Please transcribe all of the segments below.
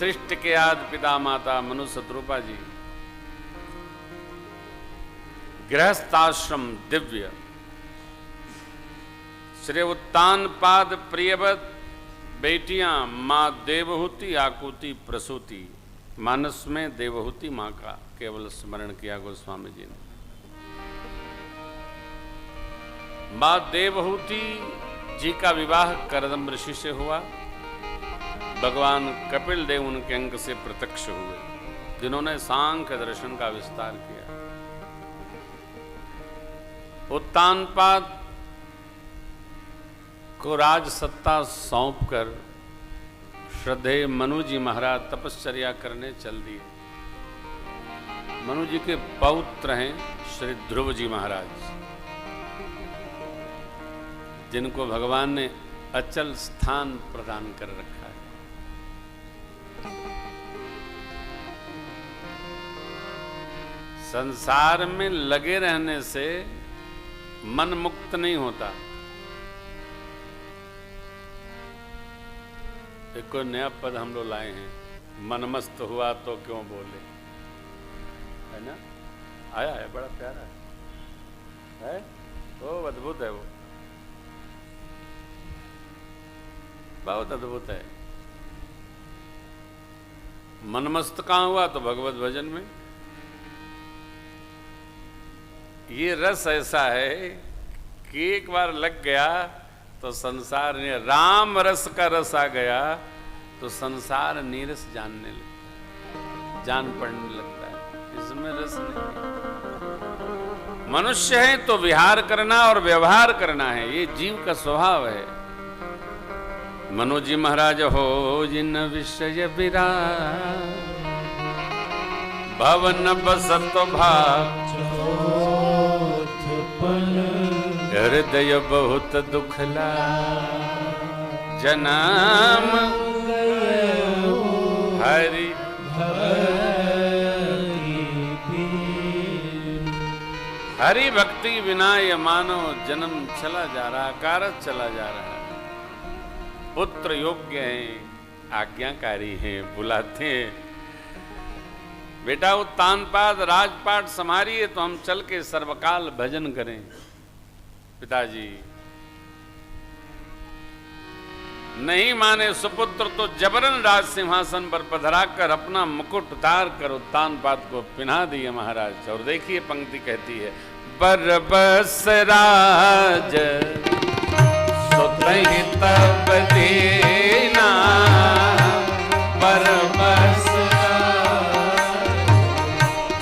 सृष्टि के आदि पिता माता मनु शत्रुपा जी, गृहस्थाश्रम दिव्य, श्री उत्तानपाद प्रियवत बेटियां मां देवहूति आकुति प्रसूति। मानस में देवहूति मां का केवल स्मरण किया गोस्वामी जी ने। मां देवहूति जी का विवाह करदम ऋषि से हुआ। भगवान कपिल देव उनके अंग से प्रत्यक्ष हुए, जिन्होंने सांख्य दर्शन का विस्तार किया। उत्तानपाद को राज सत्ता सौंपकर श्रद्धेय मनु जी महाराज तपश्चर्या करने चल दिए। मनु जी के पौत्र हैं श्री ध्रुव जी महाराज, जिनको भगवान ने अचल स्थान प्रदान कर रखा है। संसार में लगे रहने से मन मुक्त नहीं होता। एक कोई नया पद हम लोग लाए हैं, मनमस्त हुआ तो क्यों बोले, है ना? आया है, बड़ा प्यारा है, वो अद्भुत है, वो बहुत अद्भुत है। मनमस्त कहाँ हुआ तो भगवत भजन में। ये रस ऐसा है कि एक बार लग गया तो संसार ने, राम रस का रस आ गया तो संसार नीरस जानने लगता, जान पड़ने लगता है। इसमें रस नहीं। मनुष्य है तो विहार करना और व्यवहार करना है, ये जीव का स्वभाव है। मनोजी महाराज हो जिन विषय विराग, भवन बसत भाग, हृदय बहुत दुखला, जन्म हरि हरि भक्ति बिना ये मानो जन्म चला जा रहा, कारज चला जा रहा है। पुत्र योग्य हैं, आज्ञाकारी हैं, बुलाते हैं, बेटा उत्तानपाद राजपाट संभारिए तो हम चल के सर्वकाल भजन करें। पिताजी नहीं माने सुपुत्र तो जबरन राज सिंहासन पर पधरा कर अपना मुकुट उतार कर उत्तानपाद को पिन्हा दिए महाराज। और देखिए पंक्ति कहती है, बरबस राज सुतहि तब देना, बरबस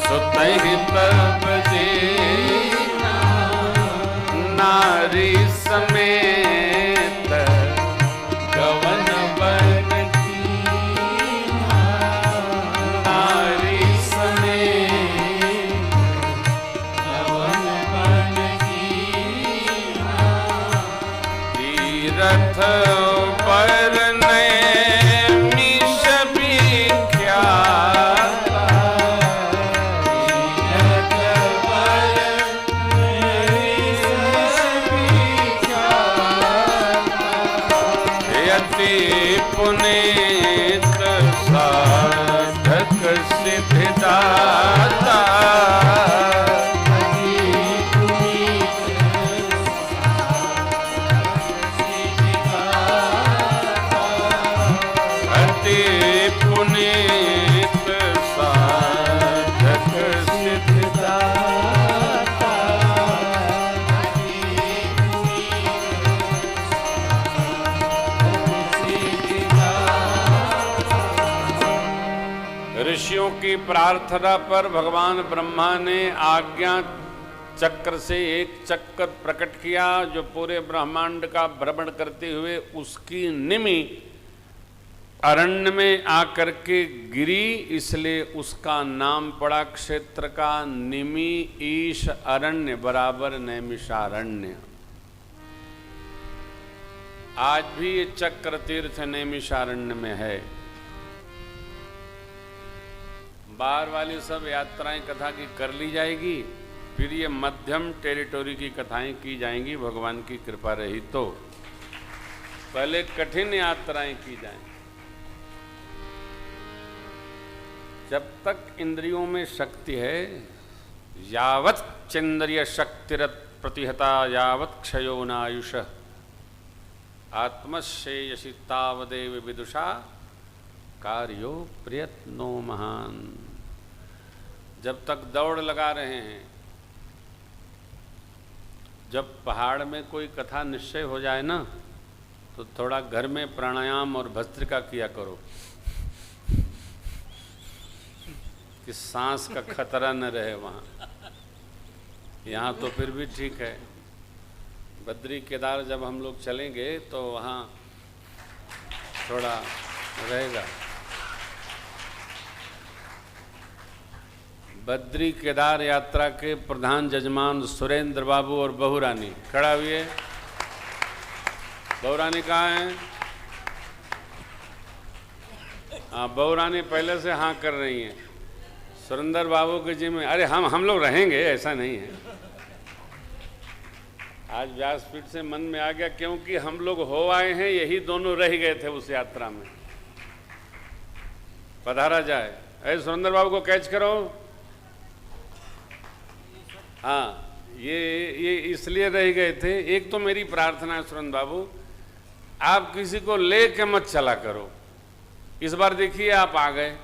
सुतहि तब देना, नारी समेत गवन बन कीन्हा, नारी समेत गवन बन कीन्हा, तीरथ पर मीश विख्याता, तीरथ पर मीश विख्याता, यति पुनीत साधक सिद्धिदाता, पुनीत साधक सिद्धिदाता, ऋषियों की प्रार्थना पर भगवान ब्रह्मा ने आज्ञा चक्र से एक चक्र प्रकट किया, जो पूरे ब्रह्मांड का भ्रमण करते हुए उसकी निमि अरण्य में आकर के गिरी, इसलिए उसका नाम पड़ा क्षेत्र का निमि ईश अरण्य बराबर नैमिषारण्य। आज भी ये चक्र तीर्थ नैमिषारण्य में है। बाहर वाली सब यात्राएं कथा की कर ली जाएगी, फिर ये मध्यम टेरिटोरी की कथाएं की जाएंगी भगवान की कृपा रही तो। पहले कठिन यात्राएं की जाएं। जब तक इंद्रियों में शक्ति है, यावत् चेन्द्रिय शक्तिरत प्रतिहता यावत् क्षयो नायुष आत्मश्रेयसि तावदेव विदुषा कार्यो प्रयत्नो महान। जब तक दौड़ लगा रहे हैं, जब पहाड़ में कोई कथा निश्चय हो जाए ना, तो थोड़ा घर में प्राणायाम और भस्त्रिका किया करो कि सांस का खतरा न रहे वहाँ। यहाँ तो फिर भी ठीक है, बद्री केदार जब हम लोग चलेंगे तो वहाँ थोड़ा रहेगा। बद्री केदार यात्रा के प्रधान जजमान सुरेंद्र बाबू और बहू रानी खड़ा हुए। बहू रानी कहाँ हैं? हाँ, बहू रानी पहले से हाँ कर रही हैं। सुरेंद्र बाबू के जी में, अरे हम लोग रहेंगे, ऐसा नहीं है। आज व्यासपीठ से मन में आ गया, क्योंकि हम लोग हो आए हैं, यही दोनों रह गए थे उस यात्रा में। पधारा जाए। अरे सुरेंद्र बाबू को कैच करो। हाँ, ये इसलिए रह गए थे। एक तो मेरी प्रार्थना है सुरेंद्र बाबू, आप किसी को ले के मत चला करो। इस बार देखिए आप आ गए,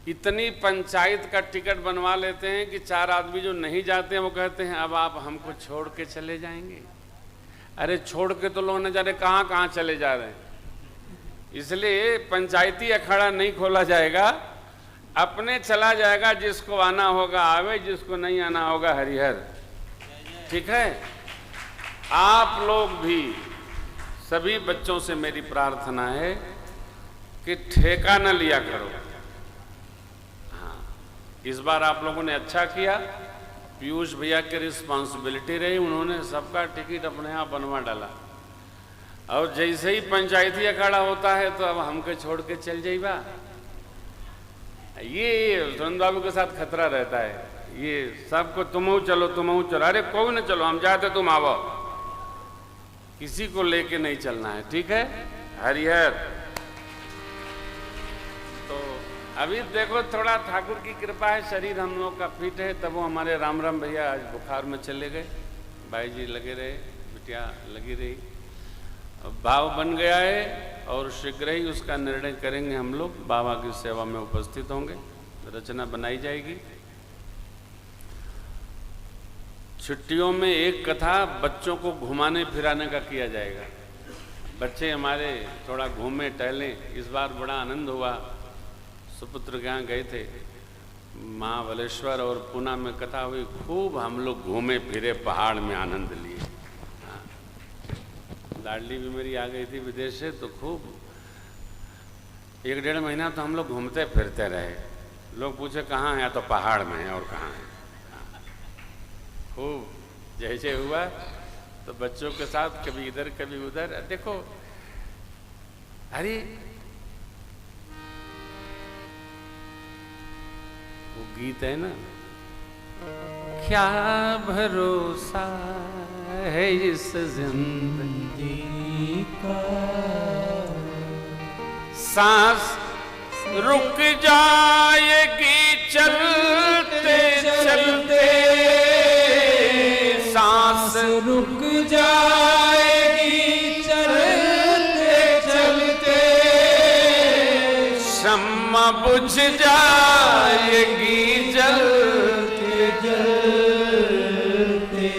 इतनी पंचायत का टिकट बनवा लेते हैं कि 4 आदमी जो नहीं जाते हैं वो कहते हैं अब आप हमको छोड़ के चले जाएंगे। अरे छोड़ के तो लोग न जा रहे, कहाँ कहाँ चले जा रहे हैं। इसलिए पंचायती अखाड़ा नहीं खोला जाएगा, अपने चला जाएगा। जिसको आना होगा आवे, जिसको नहीं आना होगा हरिहर। ठीक है। आप लोग भी, सभी बच्चों से मेरी प्रार्थना है कि ठेका न लिया करो। इस बार आप लोगों ने अच्छा किया, पीयूष भैया की रिस्पॉन्सिबिलिटी रही, उन्होंने सबका टिकट अपने यहाँ बनवा डाला। और जैसे ही पंचायती अखाड़ा होता है तो अब हमको छोड़ के चल जाइबा। ये सुरेंद्र बाबू के साथ खतरा रहता है। ये सबको तुम चलो। अरे कोई न चलो, हम जाते तुम आवो। किसी को लेके नहीं चलना है, ठीक है हरिहर। तो अभी देखो थोड़ा ठाकुर की कृपा है, शरीर हम लोग का फिट है। तब वो हमारे राम भैया आज बुखार में चले गए, भाई जी लगे रहे, बिटिया लगी रही। भाव बन गया है और शीघ्र ही उसका निर्णय करेंगे। हम लोग बाबा की सेवा में उपस्थित होंगे, रचना बनाई जाएगी। छुट्टियों में एक कथा बच्चों को घुमाने फिराने का किया जाएगा। बच्चे हमारे थोड़ा घूमे टहलें। इस बार बड़ा आनंद हुआ, सुपुत्र के यहाँ गए थे, महाबलेश्वर और पूना में कथा हुई। खूब हम लोग घूमे फिरे, पहाड़ में आनंद लिए। हाँ, लाडली भी मेरी आ गई थी विदेश से, तो खूब 1-1.5 महीना तो हम लोग घूमते फिरते रहे। लोग पूछे कहाँ हैं, तो पहाड़ में है और कहाँ है। खूब जैसे हुआ तो बच्चों के साथ कभी इधर कभी उधर। देखो अरे वो गीत है ना, क्या भरोसा है इस जिंदगी का, सांस रुक जाएगी चलते चलते, सांस रुक जाएगी चलते चलते, शम्मा बुझ जाएगी जलते जलते,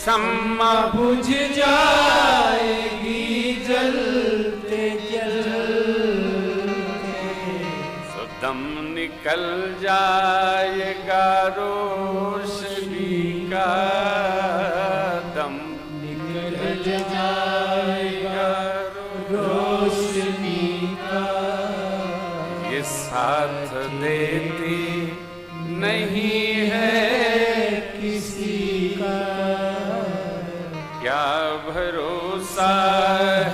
शम्मा बुझ जाएगी जलते जलते, सो दम निकल जाएगा रोशनी का, दम निकल जाएगा रोशनी का, ये साथ देती नहीं है किसी का, क्या भरोसा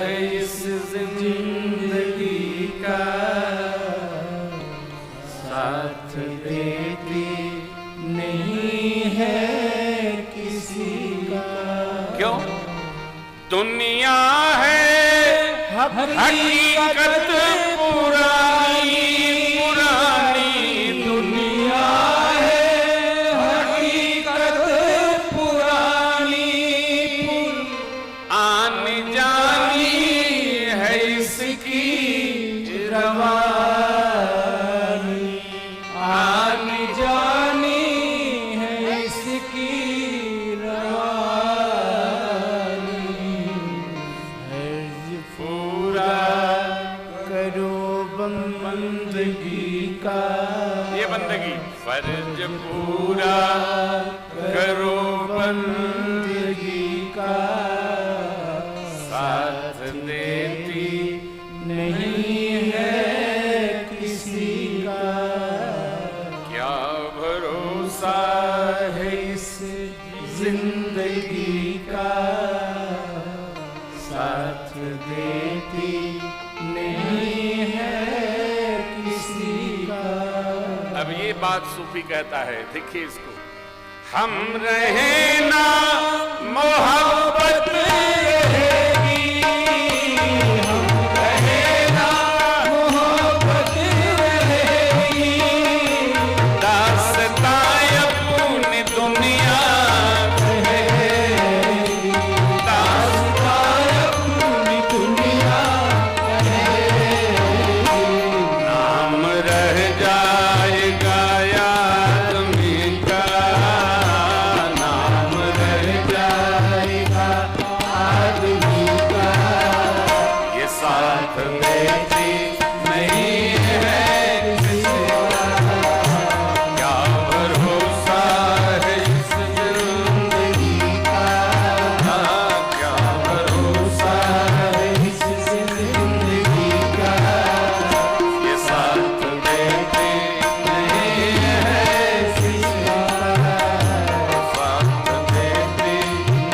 है इस जिंदगी का, साथ देती नहीं है किसी का। क्यों? दुनिया है हकीकत पुरानी पुरानी, रवानी, आनी जानी है इसकी रवानी। हर्ज पूरा करो बंदगी का, ये बंदगी फर्ज पूरा करो बंदगी का, साथ देती नहीं है किसी का। क्या भरोसा है इस जिंदगी का, साथ देती नहीं है किसी का। अब ये बात सूफी कहता है, देखिए इसको, हम रहे ना मोहब्बत रहेगी, हम रहे ना मोहब्बत रहेगी, दास्तां अपनी दुनिया रहेगी, दास्तां अपनी दुनिया रहेगी। नाम रह जाएगा आदमी का, नाम रह जाएगा आदमी का, ये साथ देती नहीं है किसी का। क्या भरोसा है इस जिंदगी का, क्या भरोसा है इस जिंदगी का, ये साथ देती नहीं है किसी का, साथ देती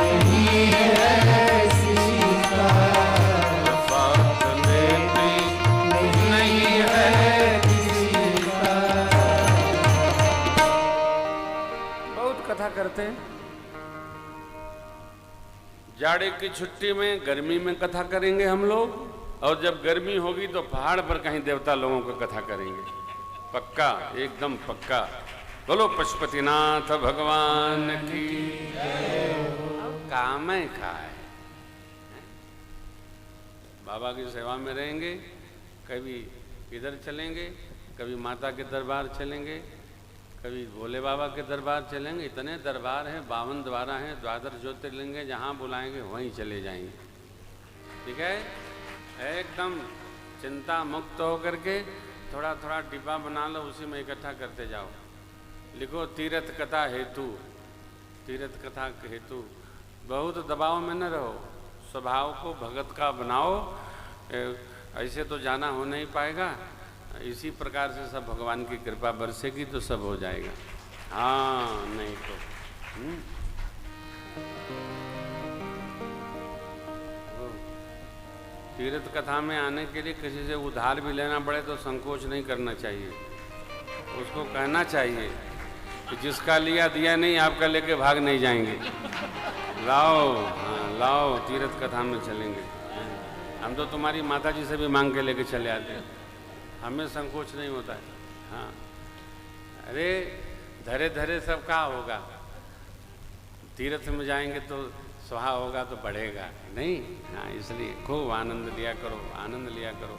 नहीं है किसी का, साथ देती नहीं है किसी का। बहुत कथा करते हैं। जाड़े की छुट्टी में, गर्मी में कथा करेंगे हम लोग, और जब गर्मी होगी तो पहाड़ पर कहीं देवता लोगों को कथा करेंगे, पक्का, एकदम पक्का। बोलो पशुपतिनाथ भगवान की काम है खाए। बाबा की सेवा में रहेंगे, कभी इधर चलेंगे, कभी माता के दरबार चलेंगे, कभी भोले बाबा के दरबार चलेंगे। इतने दरबार हैं, 52 द्वारा हैं, द्वादश ज्योतिर्लिंग हैं, जहाँ बुलाएंगे वहीं चले जाएंगे। ठीक है, एकदम चिंता मुक्त होकर के थोड़ा थोड़ा डिब्बा बना लो, उसी में इकट्ठा करते जाओ। लिखो तीर्थ कथा हेतु, तीर्थ कथा के हेतु। बहुत दबाव में न रहो, स्वभाव को भगत का बनाओ। ऐसे तो जाना हो नहीं पाएगा, इसी प्रकार से सब भगवान की कृपा बरसेगी तो सब हो जाएगा। हाँ, नहीं तो तीर्थ कथा में आने के लिए किसी से उधार भी लेना पड़े तो संकोच नहीं करना चाहिए। उसको कहना चाहिए कि जिसका लिया दिया नहीं, आपका लेके भाग नहीं जाएंगे। लाओ, हाँ लाओ, तीर्थ कथा में चलेंगे। हम तो तुम्हारी माता जी से भी मांग के लेके चले आते हैं, हमें संकोच नहीं होता है। हाँ, अरे धरे धरे सब क्या होगा, तीर्थ में जाएंगे तो स्वाहा होगा तो बढ़ेगा नहीं। हाँ, इसलिए खूब आनंद लिया करो, आनंद लिया करो।